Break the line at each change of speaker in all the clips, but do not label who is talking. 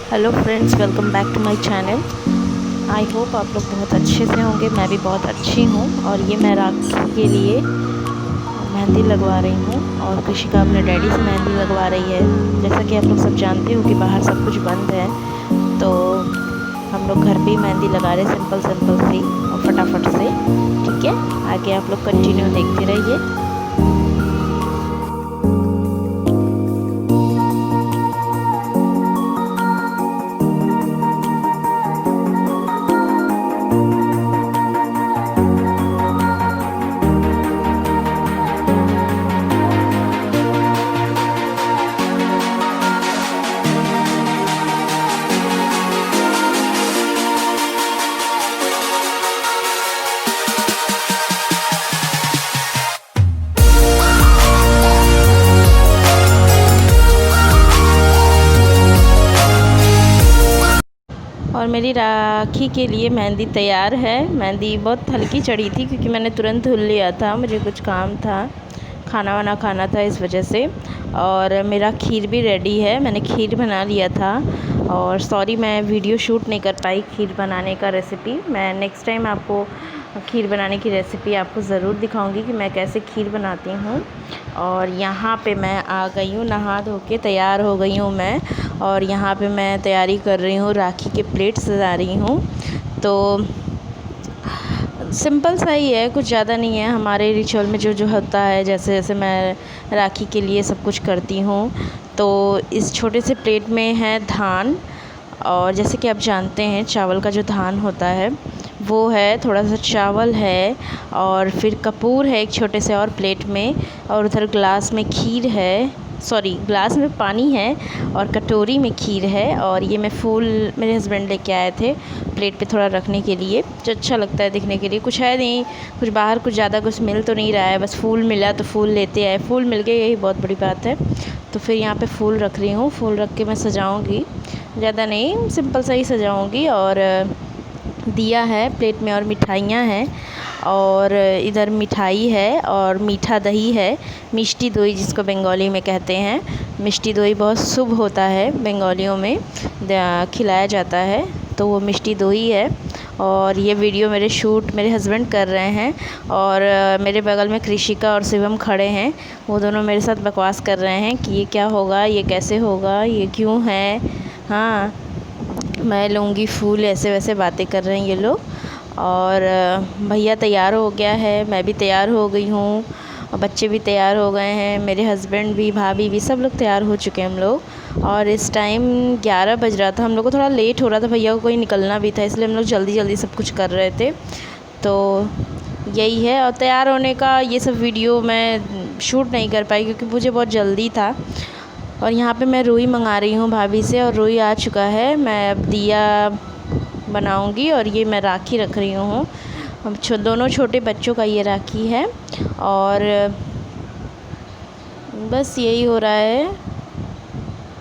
Hello friends, welcome back to my channel. I hope आप लोग बहुत अच्छे से होंगे। मैं भी बहुत अच्छी हूँ। और ये मैं राखी के लिए मेहंदी लगवा रही हूँ और कृषिका अपने डैडी से मेहंदी लगवा रही है। जैसा कि आप लोग सब जानते हो कि बाहर सब कुछ बंद है, तो हम लोग घर पे ही मेहंदी लगा रहे, सिंपल सिंपल सी और फटाफट से। ठीक है, आगे आप लोग कंटिन्यू देखते रहिए। और मेरी राखी के लिए मेहंदी तैयार है। मेहंदी बहुत हल्की चढ़ी थी क्योंकि मैंने तुरंत धुल लिया था, मुझे कुछ काम था, खाना वाना खाना था इस वजह से। और मेरा खीर भी रेडी है, मैंने खीर बना लिया था। और सॉरी मैं वीडियो शूट नहीं कर पाई खीर बनाने का रेसिपी। मैं नेक्स्ट टाइम आपको खीर बनाने की रेसिपी आपको ज़रूर दिखाऊंगी कि मैं कैसे खीर बनाती हूँ। और यहाँ पे मैं आ गई हूँ, नहा धो के तैयार हो गई हूँ मैं। और यहाँ पे मैं तैयारी कर रही हूँ, राखी के प्लेट सजा रही हूँ। तो सिंपल सा ही है, कुछ ज़्यादा नहीं है। हमारे रिचुअल में जो जो होता है, जैसे जैसे मैं राखी के लिए सब कुछ करती हूँ। तो इस छोटे से प्लेट में है धान, और जैसे कि आप जानते हैं चावल का जो धान होता है वो है, थोड़ा सा चावल है, और फिर कपूर है एक छोटे से और प्लेट में, और उधर ग्लास में खीर है, सॉरी ग्लास में पानी है, और कटोरी में खीर है। और ये मैं फूल मेरे हस्बैंड लेके आए थे प्लेट पे थोड़ा रखने के लिए, जो अच्छा लगता है दिखने के लिए। कुछ है नहीं, कुछ बाहर कुछ ज़्यादा कुछ मिल तो नहीं रहा है, बस फूल मिला तो फूल लेते आए, फूल मिल गए यही बहुत बड़ी बात है। तो फिर यहाँ पे फूल रख रही हूँ, फूल रख के मैं सजाऊँगी, ज़्यादा नहीं सिंपल सा ही सजाऊँगी। और दिया है प्लेट में, और मिठाइयाँ हैं, और इधर मिठाई है और मीठा दही है, मिष्टी दोई जिसको बंगाली में कहते हैं। मिष्टी दोई बहुत शुभ होता है बंगालियों में, खिलाया जाता है, तो वो मिष्टी दोई है। और ये वीडियो मेरे शूट मेरे हस्बैंड कर रहे हैं, और मेरे बगल में कृषिका और शिवम खड़े हैं। वो दोनों मेरे साथ बकवास कर रहे हैं कि ये क्या होगा, ये कैसे होगा, ये क्यों है, हाँ मैं लूँगी फूल, ऐसे वैसे बातें कर रहे हैं ये लोग। और भैया तैयार हो गया है, मैं भी तैयार हो गई हूँ, और बच्चे भी तैयार हो गए हैं, मेरे हस्बैंड भी, भाभी भी, सब लोग तैयार हो चुके हैं हम लोग। और इस टाइम 11 बज रहा था, हम लोग को थोड़ा लेट हो रहा था, भैया को कोई निकलना भी था, इसलिए हम लोग जल्दी जल्दी सब कुछ कर रहे थे। तो यही है, और तैयार होने का ये सब वीडियो मैं शूट नहीं कर पाई क्योंकि मुझे बहुत जल्दी था। और यहाँ पे मैं रुई मंगा रही हूँ भाभी से, और रुई आ चुका है। मैं अब दिया बनाऊँगी, और ये मैं राखी रख रही हूँ। हम दोनों छोटे बच्चों का ये राखी है। और बस यही हो रहा है,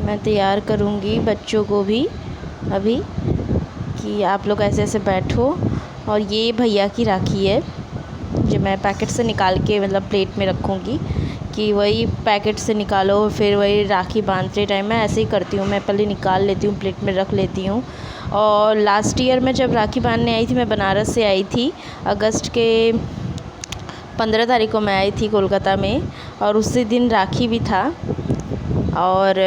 मैं तैयार करूँगी बच्चों को भी अभी, कि आप लोग ऐसे ऐसे बैठो। और ये भैया की राखी है जो मैं पैकेट से निकाल के मतलब प्लेट में रखूँगी, कि वही पैकेट से निकालो फिर वही राखी बांधते टाइम मैं ऐसे ही करती हूँ, मैं पहले निकाल लेती हूँ, प्लेट में रख लेती हूँ। और लास्ट ईयर मैं जब राखी बांधने आई थी, मैं बनारस से आई थी, अगस्त के 15 तारीख को मैं आई थी कोलकाता में, और उसी दिन राखी भी था। और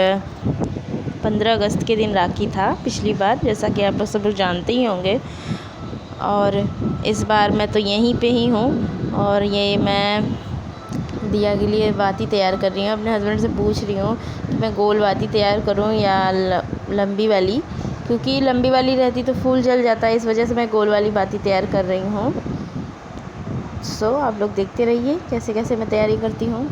15 अगस्त के दिन राखी था पिछली बार, जैसा कि आप लोग सब लोग जानते ही होंगे। और इस बार मैं तो यहीं पे ही हूँ, और ये मैं दिया के लिए बाती तैयार कर रही हूँ। अपने हस्बैंड से पूछ रही हूँ कि मैं गोल बाती तैयार करूँ या लंबी वाली, क्योंकि लंबी वाली रहती तो फूल जल जाता है, इस वजह से मैं गोल वाली बाती तैयार कर रही हूँ। सो आप लोग देखते रहिए कैसे कैसे मैं तैयारी करती हूँ।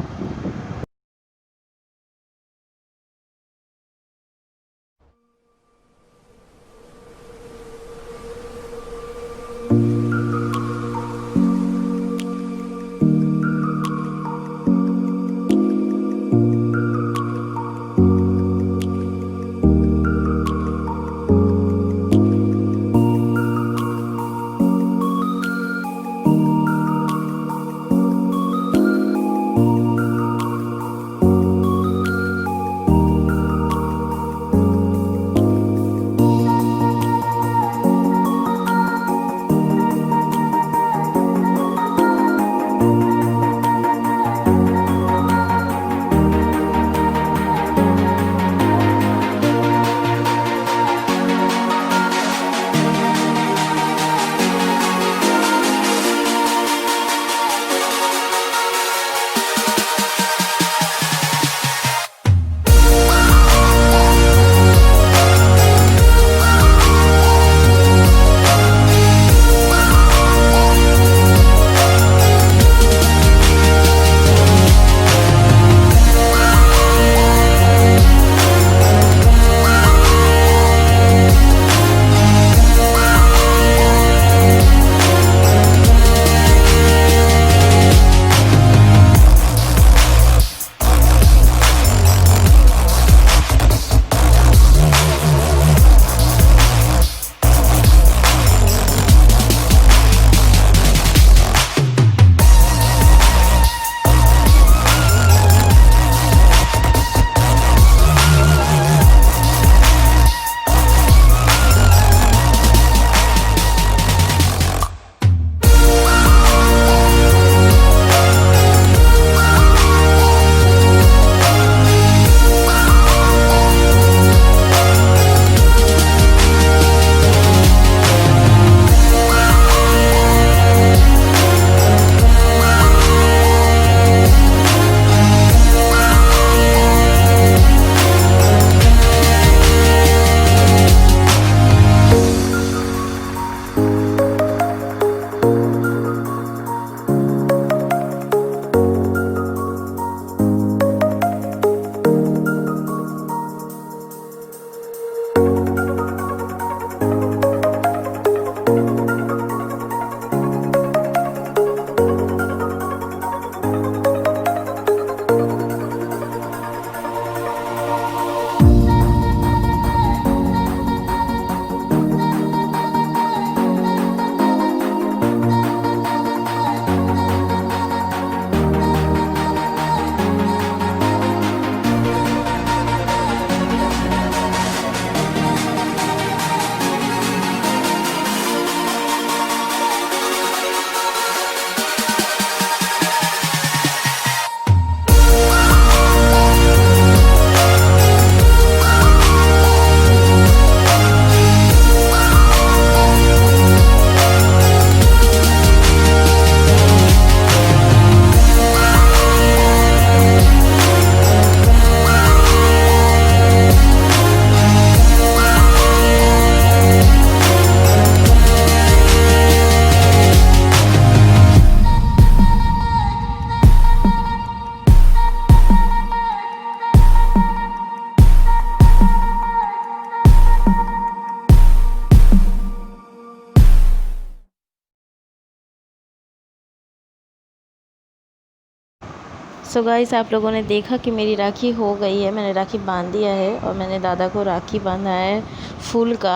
सो गाइस, आप लोगों ने देखा कि मेरी राखी हो गई है। मैंने राखी बांध दिया है और मैंने दादा को राखी बांधा है फूल का।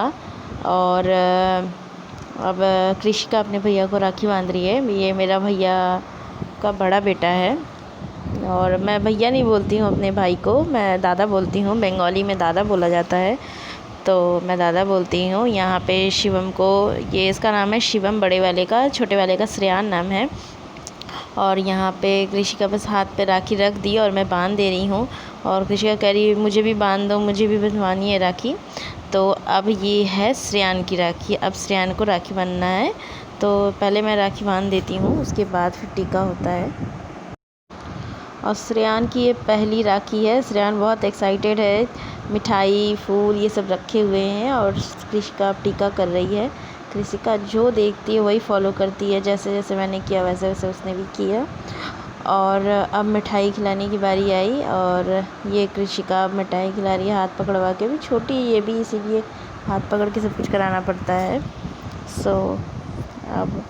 और अब कृषिका अपने भैया को राखी बांध रही है। ये मेरा भैया का बड़ा बेटा है और मैं भैया नहीं बोलती हूँ अपने भाई को, मैं दादा बोलती हूँ। बंगाली में दादा बोला जाता है, तो मैं दादा बोलती हूँ। यहाँ पे शिवम को, ये इसका नाम है शिवम बड़े वाले का, छोटे वाले का श्रेयान नाम है। और यहाँ पे कृषिका बस हाथ पे राखी रख दी और मैं बांध दे रही हूँ। और कृषिका कह रही है मुझे भी बांध दो, मुझे भी बंधवानी है राखी। तो अब ये है श्रेयान की राखी, अब श्रेयान को राखी बांधना है। तो पहले मैं राखी बांध देती हूँ, उसके बाद फिर टीका होता है। और श्रेयान की ये पहली राखी है। श्रेयान बहुत एक्साइटेड है, मिठाई फूल ये सब रखे हुए हैं और कृषिका अब टीका कर रही है। कृषिका जो देखती है वही फॉलो करती है, जैसे जैसे मैंने किया वैसे वैसे उसने भी किया। और अब मिठाई खिलाने की बारी आई और ये कृषिका अब मिठाई खिला रही है हाथ पकड़वा के। भी छोटी ये भी, इसीलिए हाथ पकड़ के सब कुछ कराना पड़ता है। सो अब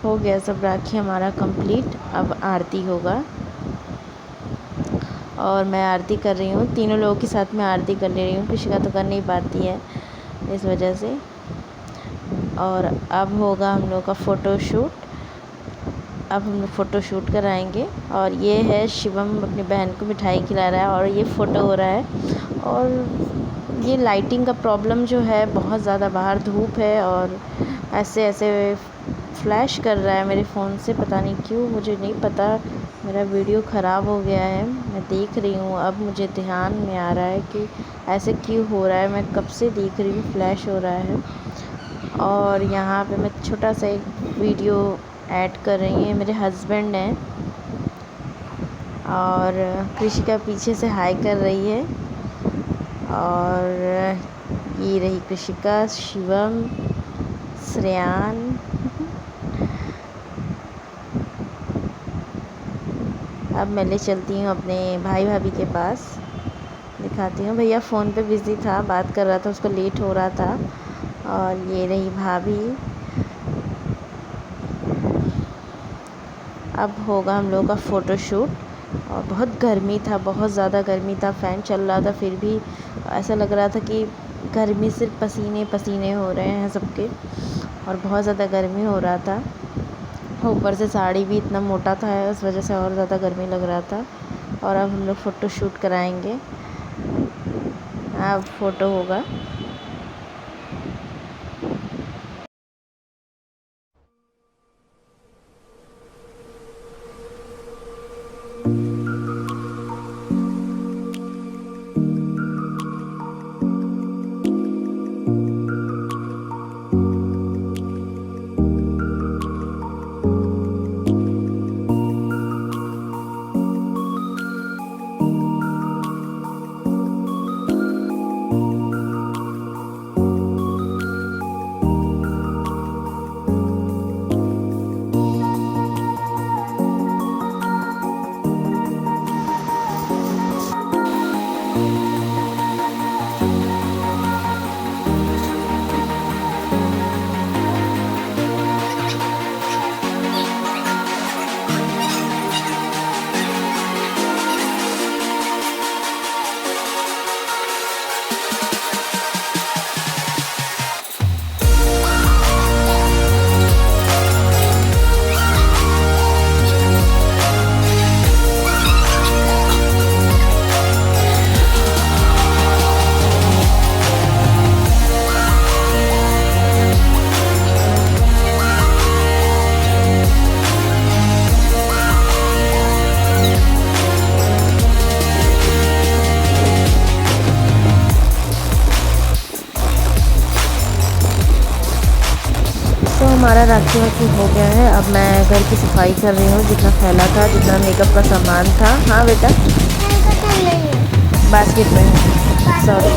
हो गया सब, राखी हमारा कंप्लीट। अब आरती होगा और मैं आरती कर रही हूँ। तीनों लोगों के साथ में आरती कर ले रही हूँ, कृषिका तो कर नहीं पाती है इस वजह से। और अब होगा हम लोग का फ़ोटोशूट। अब हम लोग फ़ोटोशूट कराएंगे। और ये है शिवम अपनी बहन को मिठाई खिला रहा है और ये फ़ोटो हो रहा है। और ये लाइटिंग का प्रॉब्लम जो है, बहुत ज़्यादा बाहर धूप है और ऐसे ऐसे फ्लैश कर रहा है मेरे फ़ोन से, पता नहीं क्यों, मुझे नहीं पता। मेरा वीडियो ख़राब हो गया है, मैं देख रही हूँ। अब मुझे ध्यान में आ रहा है कि ऐसे क्यों हो रहा है, मैं कब से देख रही हूँ फ्लैश हो रहा है। और यहाँ पे मैं छोटा सा एक वीडियो ऐड कर रही है, मेरे हस्बैंड हैं और कृषिका पीछे से हाय कर रही है। और ये रही कृषिका, शिवम, श्रेयान। अब मैं ले चलती हूँ अपने भाई भाभी के पास, दिखाती हूँ। भैया फ़ोन पे बिज़ी था, बात कर रहा था, उसको लेट हो रहा था। और ये रही भाभी। अब होगा हम लोगों का फ़ोटोशूट। और बहुत गर्मी था, बहुत ज़्यादा गर्मी था, फ़ैन चल रहा था, फिर भी ऐसा लग रहा था कि गर्मी से पसीने पसीने हो रहे हैं सबके। और बहुत ज़्यादा गर्मी हो रहा था, ऊपर से साड़ी भी इतना मोटा था, इस वजह से और ज़्यादा गर्मी लग रहा था। और अब हम लोग फ़ोटोशूट कराएंगे। अब फ़ोटो होगा। हमारा राखी वाखी हो गया है। अब मैं घर की सफाई कर रही हूँ, जितना फैला था, जितना मेकअप का सामान था। हाँ बेटा, बास्केट में है, सॉरी।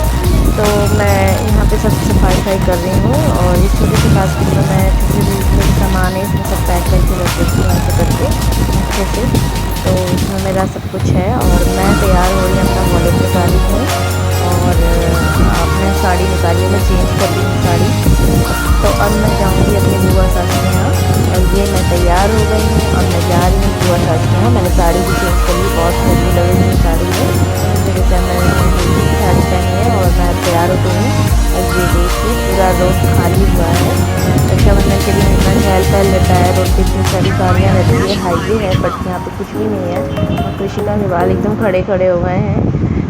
तो मैं यहाँ पे सब सफाई कर रही हूँ और इस छोटे से बास्केट में मैं छोटे जो सामान है इसमें सब पैक करके रख देती हूँ ऐसे करके अच्छे से। तो इसमें मेरा सब कुछ है और मैं तैयार हो रही हूँ, अपना वॉलेट निकाली हूँ और अपने साड़ी निकाली हूँ, मैं चेंज कर ली हूँ साड़ी। तो अब मैं जाऊँगी अपनी बुआ सास के यहाँ और ये मैं तैयार हो गई हूँ और मैं जा रही हूँ बुआ सास के यहाँ। मैंने साड़ी भी चेंज कर ली, बहुत रोड खाली हुआ है। रक्षाबंधन के दिन इतना चहल पहल रहता है, रोड पे इतनी सारी गाड़ियाँ रहती है, हाईवे है बट यहाँ पे कुछ भी नहीं है। और कृषिका के बाल एकदम खड़े खड़े हो गए हैं,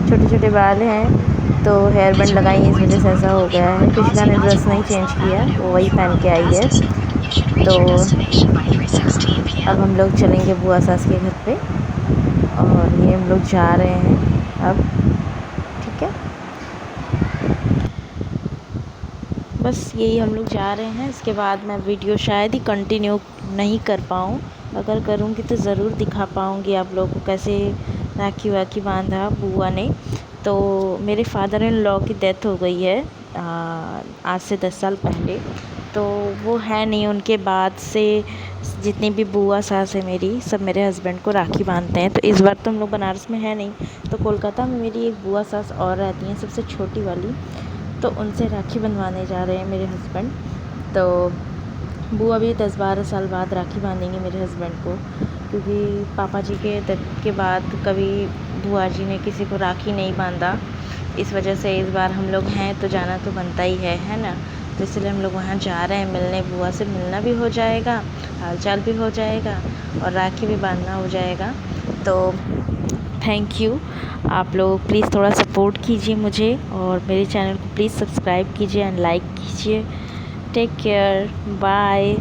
छोटे छोटे बाल हैं, तो हेयर बैंड लगाई है, इस वजह से ऐसा हो गया है। कृषिका ने ड्रेस नहीं चेंज किया, वो वही पहन के आई है। तो अब हम लोग चलेंगे बुआ सास के घर पे, और ये हम लोग जा रहे हैं अब, ठीक है। बस यही हम लोग जा रहे हैं, इसके बाद मैं वीडियो शायद ही कंटिन्यू नहीं कर पाऊँ, अगर करूँगी तो ज़रूर दिखा पाऊँगी आप लोगों को कैसे राखी वाखी बांधा बुआ ने। तो मेरे फादर इन लॉ की डेथ हो गई है आज से 10 साल पहले, तो वो है नहीं। उनके बाद से जितनी भी बुआ सास है मेरी, सब मेरे हस्बैंड को राखी बांधते हैं। तो इस बार तो हम लोग बनारस में है नहीं, तो कोलकाता में मेरी एक बुआ सास और रहती हैं, सबसे छोटी वाली, तो उनसे राखी बंधवाने जा रहे हैं मेरे हस्बैंड। तो बुआ भी 10-12 साल बाद राखी बांधेंगे मेरे हस्बैंड को, क्योंकि पापा जी के डेथ के बाद कभी बुआ जी ने किसी को राखी नहीं बांधा। इस वजह से इस बार हम लोग हैं तो जाना तो बनता ही है ना। तो इसलिए हम लोग वहाँ जा रहे हैं मिलने, बुआ से मिलना भी हो जाएगा, हाल चाल भी हो जाएगा, और राखी भी बांधना हो जाएगा। तो थैंक यू। आप लोग प्लीज़ थोड़ा सपोर्ट कीजिए मुझे, और मेरे चैनल को प्लीज़ सब्सक्राइब कीजिए एंड लाइक कीजिए। Take care, bye.